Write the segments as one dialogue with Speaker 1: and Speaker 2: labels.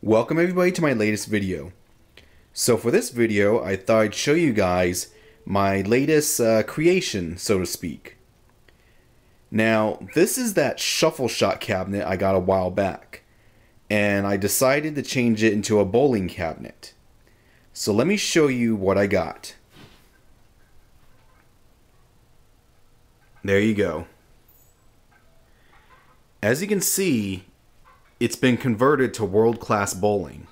Speaker 1: Welcome everybody to my latest video. So for this video, I thought I'd show you guys my latest creation, so to speak. Now, this is that shuffle shot cabinet I got a while back, and I decided to change it into a bowling cabinet. So let me show you what I got. There you go. As you can see, it's been converted to world-class bowling.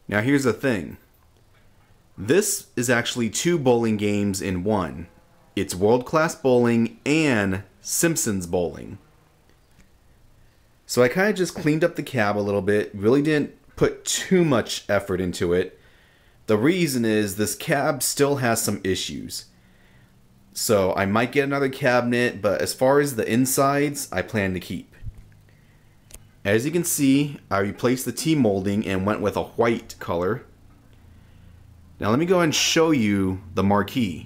Speaker 1: Now here's the thing. This is actually two bowling games in one. It's world-class bowling and Simpsons bowling. So I kind of just cleaned up the cab a little bit. Really didn't put too much effort into it. The reason is this cab still has some issues. So I might get another cabinet, but as far as the insides, I plan to keep. As you can see, I replaced the T-molding and went with a white color. Now let me go ahead and show you the marquee.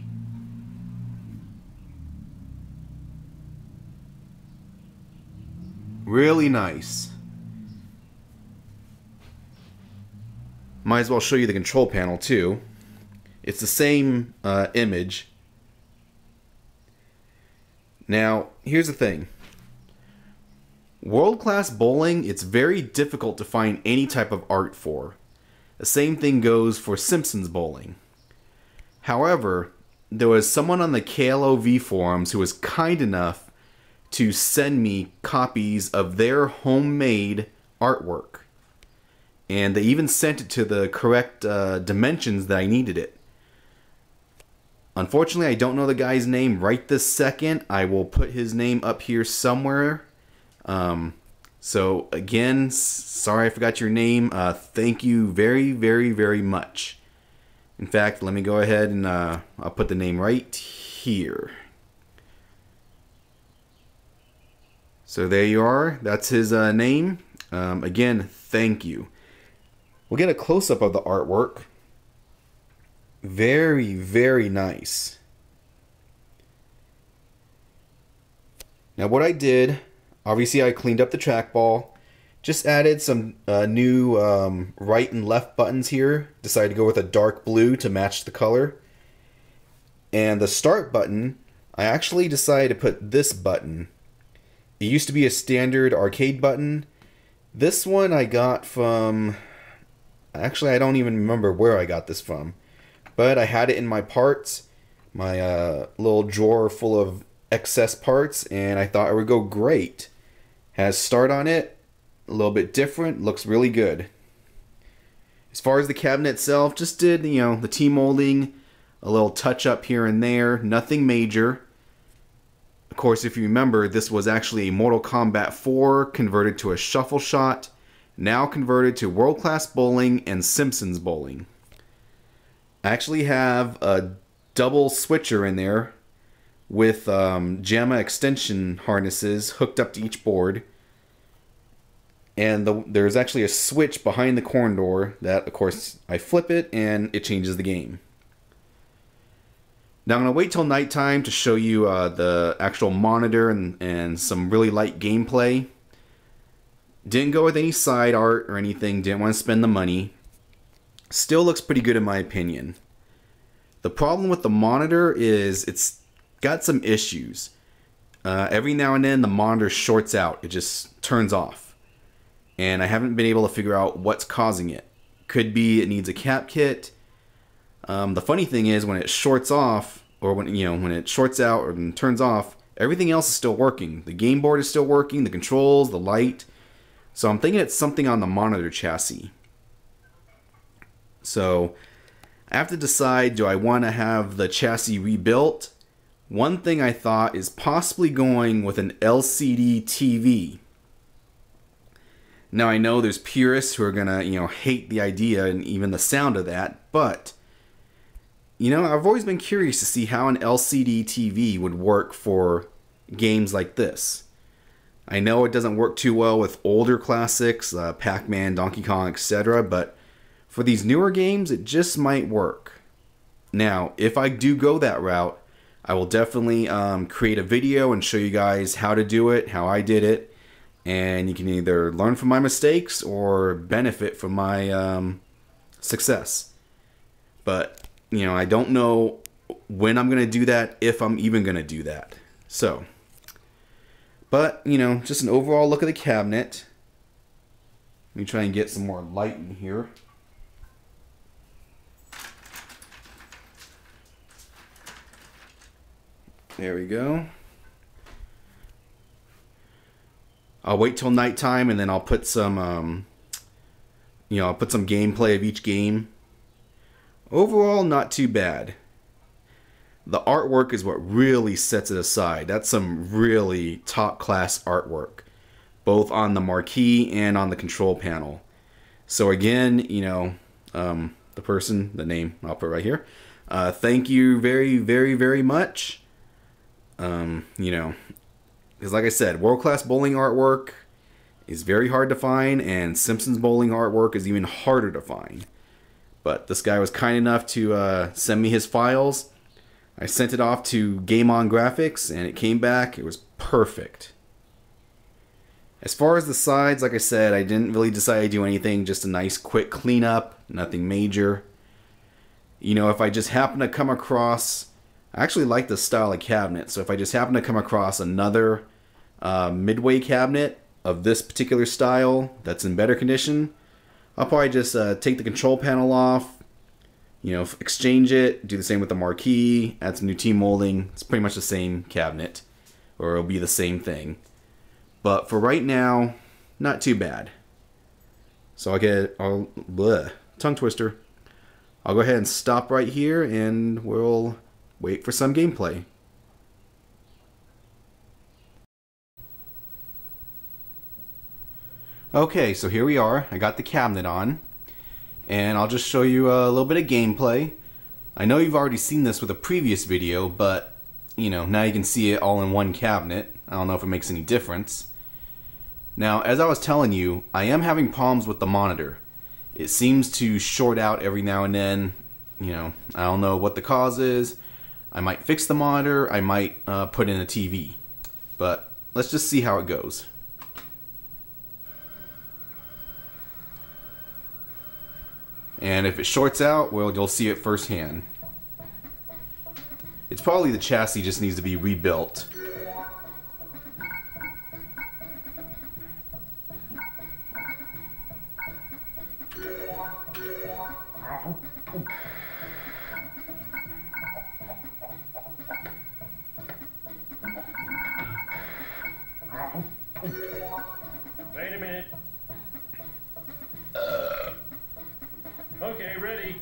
Speaker 1: Really nice. Might as well show you the control panel too. It's the same image. Now, here's the thing. World-class bowling, it's very difficult to find any type of art for. The same thing goes for Simpsons bowling. However, there was someone on the KLOV forums who was kind enough to send me copies of their homemade artwork. And they even sent it to the correct dimensions that I needed it. Unfortunately, I don't know the guy's name right this second. I will put his name up here somewhere. So again, sorry I forgot your name. Thank you very, very, very much. In fact, let me go ahead and I'll put the name right here. So there you are. That's his name. Again, thank you. We'll get a close-up of the artwork. Very, very nice. Now what I did, obviously I cleaned up the trackball, just added some new right and left buttons here, decided to go with a dark blue to match the color. And the start button, I actually decided to put this button. It used to be a standard arcade button. This one I got from, actually I don't even remember where I got this from. But I had it in my parts, my little drawer full of excess parts, and I thought it would go great. Has start on it, a little bit different, looks really good. As far as the cabinet itself, just did, the T-molding, a little touch up here and there, nothing major. Of course, if you remember, this was actually a Mortal Kombat 4 converted to a shuffle shot, now converted to world-class bowling and Simpsons bowling. I actually have a double switcher in there with JAMA extension harnesses hooked up to each board. And there's actually a switch behind the corn door that, of course, I flip it and it changes the game. Now I'm going to wait till nighttime to show you the actual monitor and some really light gameplay. Didn't go with any side art or anything, didn't want to spend the money. Still looks pretty good in my opinion. The problem with the monitor is it's got some issues. Every now and then the monitor shorts out. It just turns off. And I haven't been able to figure out what's causing it. Could be it needs a cap kit. The funny thing is when it shorts off, or when it shorts out or turns off, everything else is still working. The game board is still working, the controls, the light. So I'm thinking it's something on the monitor chassis. So I have to decide, do I want to have the chassis rebuilt? One thing I thought is possibly going with an LCD TV. Now I know there's purists who are going to, hate the idea and even the sound of that, but I've always been curious to see how an LCD TV would work for games like this. I know it doesn't work too well with older classics, Pac-Man, Donkey Kong, etc., but for these newer games, it just might work. Now, if I do go that route, I will definitely create a video and show you guys how to do it, how I did it. and you can either learn from my mistakes or benefit from my success. But, you know, I don't know when I'm going to do that, if I'm even going to do that. So, but, you know, just an overall look at the cabinet. Let me try and get some more light in here. There we go. I'll wait till nighttime and then I'll put some, you know, I'll put some gameplay of each game. Overall, not too bad. The artwork is what really sets it aside. That's some really top-class artwork, both on the marquee and on the control panel. So again, you know, the person, the name, I'll put right here. Thank you very, very, very much. You know, because like I said, world-class bowling artwork is very hard to find, and Simpsons bowling artwork is even harder to find. But this guy was kind enough to send me his files. I sent it off to Game On Graphics, and it came back. It was perfect. As far as the sides, like I said, I didn't really decide to do anything. Just a nice quick cleanup, nothing major. You know, if I just happen to come across... I actually like this style of cabinet, so if I just happen to come across another midway cabinet of this particular style that's in better condition, I'll probably just take the control panel off, you know, exchange it, do the same with the marquee, add some new T-molding. It's pretty much the same cabinet, or it'll be the same thing. But for right now, not too bad. So tongue twister. I'll go ahead and stop right here, and we'll wait for some gameplay. Okay, so here we are. I got the cabinet on, and I'll just show you a little bit of gameplay. I know you've already seen this with a previous video, but you know, now you can see it all in one cabinet. I don't know if it makes any difference. Now, as I was telling you, I am having problems with the monitor. It seems to short out every now and then. You know, I don't know what the cause is. I might fix the monitor, I might put in a TV. But let's just see how it goes. And if it shorts out, well, you'll see it firsthand. It's probably the chassis just needs to be rebuilt.
Speaker 2: Wait a minute. Okay, ready.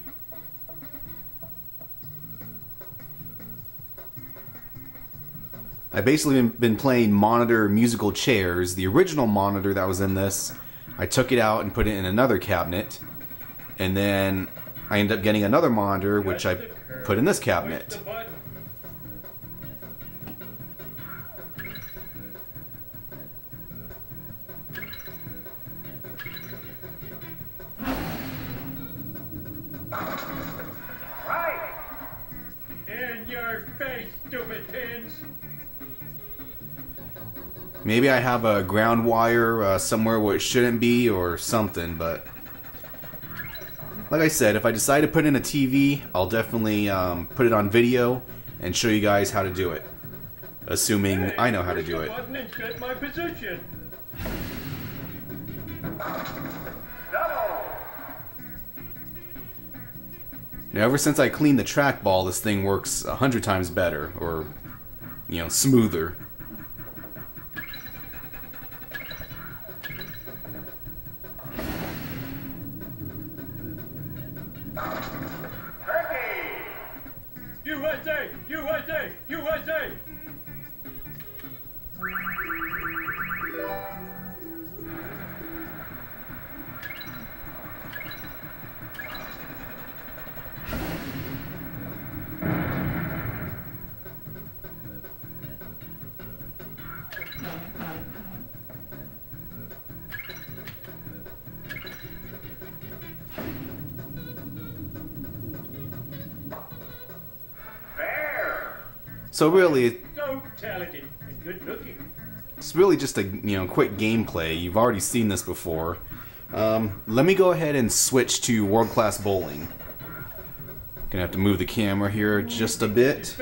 Speaker 1: I've basically been playing monitor musical chairs. The original monitor that was in this, I took it out and put it in another cabinet. And then I ended up getting another monitor, which I put in this cabinet.
Speaker 2: In your face, stupid pins!
Speaker 1: Maybe I have a ground wire somewhere where it shouldn't be or something, but like I said, if I decide to put in a TV, I'll definitely put it on video and show you guys how to do it. Assuming
Speaker 2: Hey,
Speaker 1: I know how to do it.
Speaker 2: Button and set my position.
Speaker 1: Now, ever since I cleaned the trackball, this thing works 100 times better, or, you know, smoother.
Speaker 2: USA! USA! USA!
Speaker 1: So really,
Speaker 2: So talented and good looking.
Speaker 1: it's it's really just a quick gameplay. You've already seen this before. Let me go ahead and switch to World Class Bowling. Gonna have to move the camera here just a bit.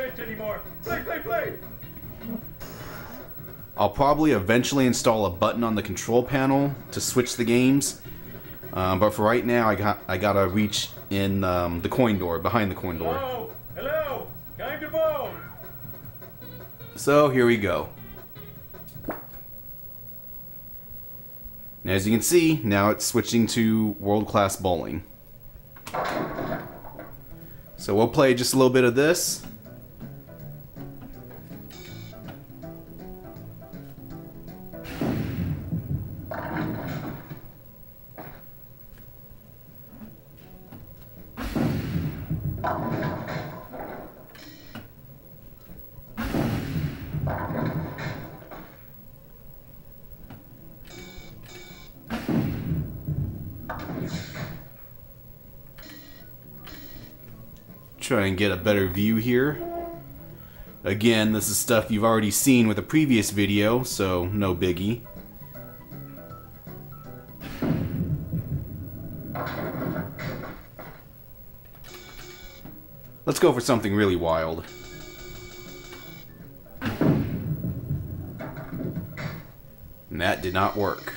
Speaker 1: I'll probably eventually install a button on the control panel to switch the games, but for right now I gotta reach in the coin door, behind the coin door.
Speaker 2: Hello, time to bowl.
Speaker 1: So here we go. And as you can see, now it's switching to World Class Bowling. So we'll play just a little bit of this. Try and get a better view here. Again, this is stuff you've already seen with a previous video, so no biggie. Let's go for something really wild. And that did not work.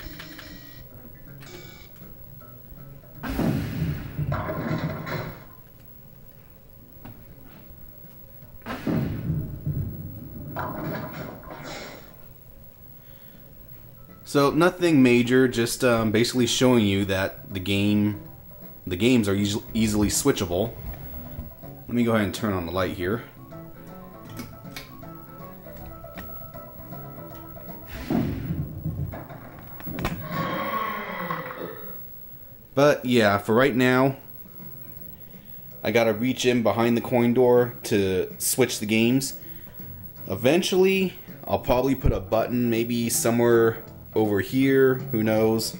Speaker 1: So nothing major, just basically showing you that the games are easily switchable. Let me go ahead and turn on the light here. But yeah, for right now, I gotta reach in behind the coin door to switch the games. Eventually, I'll probably put a button maybe somewhere over here, who knows.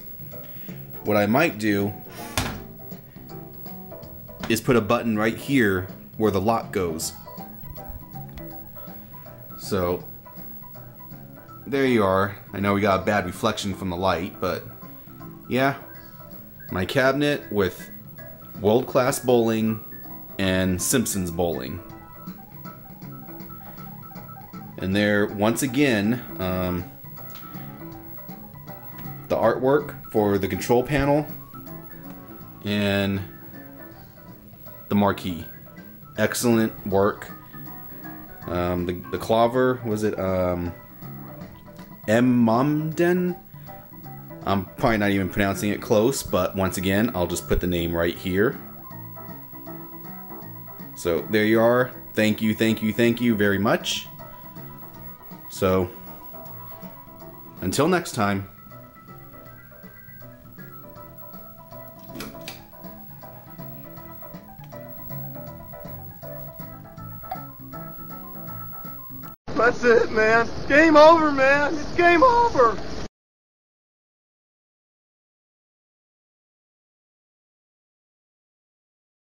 Speaker 1: What I might do is put a button right here where the lock goes. So there you are. I know we got a bad reflection from the light, but yeah, my cabinet with World Class Bowling and Simpsons Bowling. And there, once again, the artwork for the control panel and the marquee. Excellent work. The clover, was it M. Momden? I'm probably not even pronouncing it close, but once again, I'll just put the name right here. So there you are. Thank you, thank you, thank you very much. So until next time.
Speaker 3: That's it, man. Game over, man. It's game over.